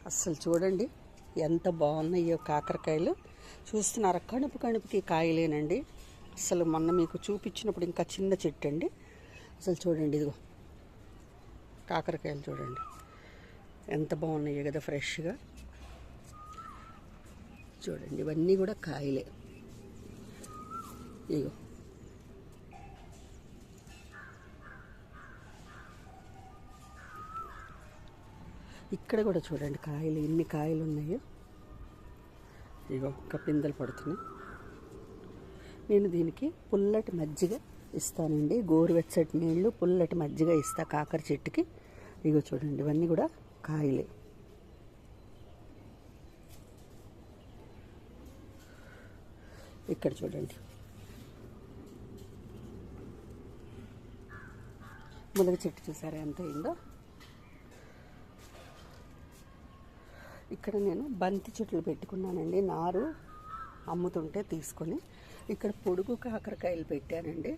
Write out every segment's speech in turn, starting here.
అస్సలు చూడండి ఎంత బాగున్నాయో కాకరకాయలు. చూస్తున్నారా, కణుపు కణుపుకి కాయలేనండి. అసలు మొన్న మీకు చూపించినప్పుడు ఇంకా చిన్న చెట్టు అండి. అసలు చూడండి, ఇదిగో కాకరకాయలు చూడండి ఎంత బాగున్నాయో కదా, ఫ్రెష్గా. చూడండి, ఇవన్నీ కూడా కాయలే. ఇగో ఇక్కడ కూడా చూడండి కాయలు, ఎన్ని కాయలు ఉన్నాయో. ఇగో ఒక పిందెలు పడుతున్నాయి. నేను దీనికి పుల్లటి మజ్జిగ ఇస్తానండి, గోరువెచ్చటి నీళ్ళు పుల్లటి మజ్జిగ ఇస్తా కాకర చెట్టుకి. ఇగో చూడండి, ఇవన్నీ కూడా కాయలే. ఇక్కడ చూడండి, మునగ చెట్టు చూసారా ఎంత అయిందో. ఇక్కడ నేను బంతి చెట్లు పెట్టుకున్నానండి, నారు అమ్ముతుంటే తీసుకొని. ఇక్కడ పొడుగు కాకరకాయలు పెట్టానండి,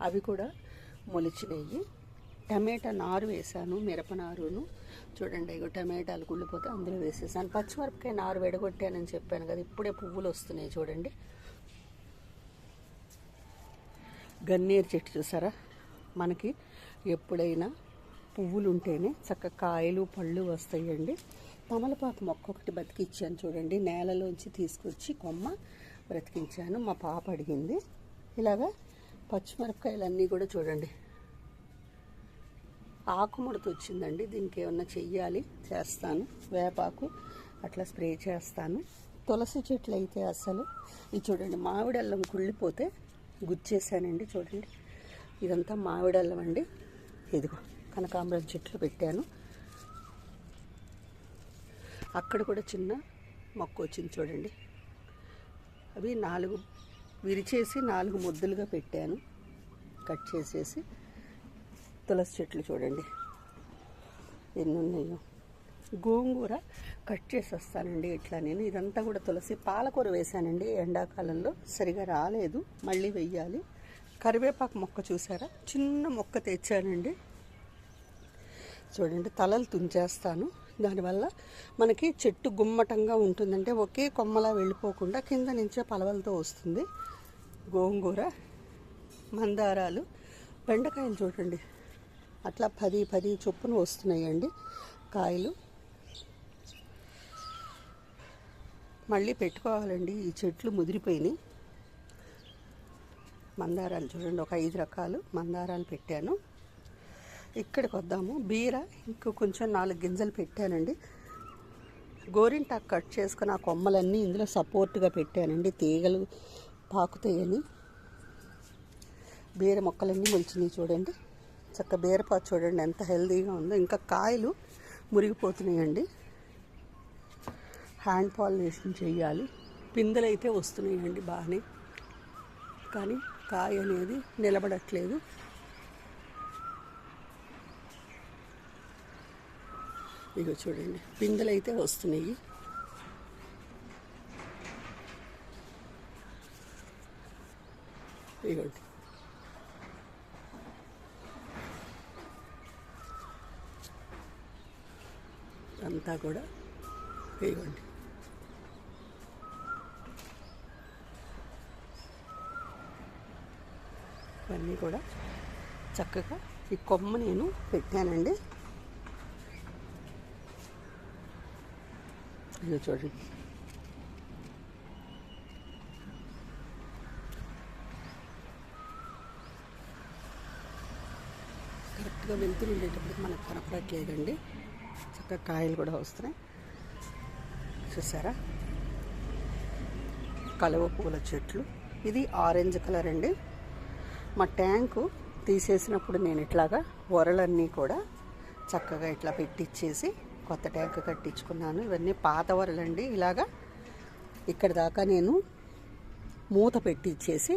అవి కూడా మొలిచినాయి. టమాటా నారు వేసాను, మిరప నారును. చూడండి, ఇగో టమాటాలు కుళ్ళిపోతే అందులో వేసేసాను. పచ్చిమిరపకాయ నారు విడగొట్టానని చెప్పాను కదా, ఇప్పుడే పువ్వులు వస్తున్నాయి చూడండి. గన్నేరు చెట్టు చూసారా, మనకి ఎప్పుడైనా పువ్వులు ఉంటేనే చక్కగా కాయలు పళ్ళు వస్తాయండి. తమలపాకు మొక్క ఒకటి బతికిచ్చాను చూడండి, నేలలోంచి తీసుకొచ్చి కొమ్మ బ్రతికించాను. మా పాప అడిగింది. ఇలాగా పచ్చిమిరపకాయలన్నీ కూడా చూడండి ఆకుముడత వచ్చిందండి. దీనికి ఏమన్నా చెయ్యాలి, చేస్తాను. వేపాకు అట్లా స్ప్రే చేస్తాను. తులసి చెట్లు అయితే అసలు ఇది చూడండి, మామిడల్లం కుళ్ళిపోతే గుచ్చేసానండి. చూడండి, ఇదంతా మామిడల్లం అండి. ఇదిగో కనకాంబరం చెట్లు పెట్టాను. అక్కడ కూడా చిన్న మొక్క వచ్చింది చూడండి. అవి 4 విరిచేసి 4 ముద్దలుగా పెట్టాను, కట్ చేసేసి. తులసి చెట్లు చూడండి ఎన్ని ఉన్నాయో. గోంగూర కట్ చేసి వస్తానండి ఇట్లా నేను. ఇదంతా కూడా తులసి. పాలకూర వేసానండి ఎండాకాలంలో, సరిగా రాలేదు, మళ్ళీ వెయ్యాలి. కరివేపాకు మొక్క చూసారా, చిన్న మొక్క తెచ్చానండి. చూడండి, తలలు తుంచేస్తాను, దానివల్ల మనకి చెట్టు గుమ్మటంగా ఉంటుందంటే ఒకే కొమ్మలా వెళ్ళిపోకుండా కింద నుంచే పలవలతో వస్తుంది. గోంగూర, మందారాలు, బెండకాయలు చూడండి అట్లా 10 చొప్పున వస్తున్నాయండి కాయలు. మళ్ళీ పెట్టుకోవాలండి, ఈ చెట్లు ముదిరిపోయినాయి. మందారాలు చూడండి, ఒక 5 రకాలు మందారాలు పెట్టాను. ఇక్కడికి వద్దాము. బీర ఇంకో కొంచెం 4 గింజలు పెట్టానండి. గోరింటాకు కట్ చేసుకుని ఆ కొమ్మలన్నీ ఇందులో సపోర్ట్గా పెట్టానండి, తీగలు పాకుతాయని. బీర మొక్కలన్నీ మొలిచినాయి చూడండి. చక్క బీరపాదు చూడండి ఎంత హెల్తీగా ఉందో. ఇంకా కాయలు మురిగిపోతున్నాయండి, హ్యాండ్ పాలినేషన్ చేయాలి. పిందెలు అయితే వస్తున్నాయండి బాగానే, కానీ కాయ అనేది నిలబడట్లేదు. ఇగో చూడండి, పిందెలు అయితే వస్తున్నాయి. ఇగోండి, అంతా కూడా ఇగోండి. ఇవన్నీ కూడా చక్కగా ఈ కొమ్మ నేను పెట్టానండి. ఇది చూడండి, కరెక్ట్గా వెళ్తురు ఉండేటప్పుడు మనకు కనపడట్లేదండి. చక్కగా కాయలు కూడా వస్తున్నాయి చూసారా. కలువ పూల చెట్లు, ఇది ఆరెంజ్ కలర్ అండి. మా ట్యాంకు తీసేసినప్పుడు నేను ఇట్లాగా వరలన్నీ కూడా చక్కగా ఇట్లా పెట్టించేసి కొత్త ట్యాంక్ కట్టించుకున్నాను. ఇవన్నీ పాత వరలండి. ఇలాగా ఇక్కడ దాకా నేను మూత పెట్టించేసి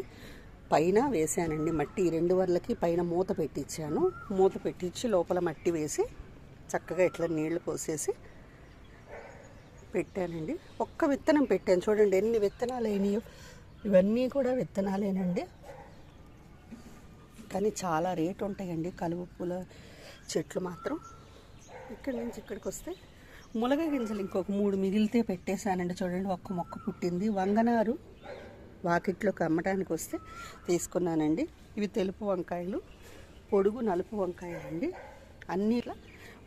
పైన వేసానండి మట్టి. 2 వరలకి పైన మూత పెట్టించాను. మూత పెట్టించి లోపల మట్టి వేసి చక్కగా ఇట్లా నీళ్లు పోసేసి పెట్టానండి. ఒక్క విత్తనం పెట్టాను చూడండి ఎన్ని విత్తనాలు అయినాయో. ఇవన్నీ కూడా విత్తనాలేనండి, కానీ చాలా రేటు ఉంటాయండి కలువ పూల చెట్లు మాత్రం. ఇక్కడి నుంచి ఇక్కడికి వస్తే ములగ గింజలు ఇంకొక 3 మిగిలితే పెట్టేశానండి. చూడండి, ఒక్క మొక్క పుట్టింది. వంగనారు వాకిట్లోకి అమ్మటానికి వస్తే తీసుకున్నానండి. ఇవి తెలుపు వంకాయలు, పొడుగు నలుపు వంకాయలు అండి. అన్నీ ఇట్లా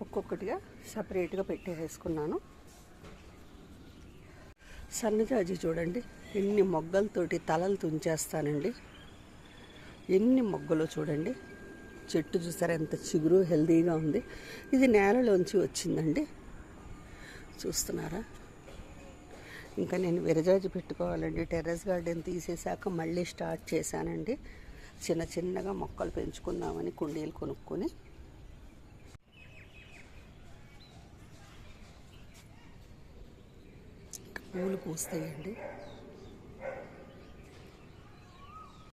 ఒక్కొక్కటిగా సపరేట్గా పెట్టేసుకున్నాను. సన్నజాజి చూడండి, ఎన్ని మొగ్గలతోటి తలలు తుంచేస్తానండి. ఎన్ని మొగ్గలు చూడండి. చెట్టు చూసారా ఎంత చిగురు, హెల్దీగా ఉంది. ఇది నేలలోంచి వచ్చిందండి, చూస్తున్నారా. ఇంకా నేను విరజాజి పెట్టుకోవాలండి. టెర్రస్ గార్డెన్ తీసేశాక మళ్ళీ స్టార్ట్ చేశానండి. చిన్న చిన్నగా మొక్కలు పెంచుకుందామని కుండీలు కొనుక్కొని. పూలు పూస్తాయండి.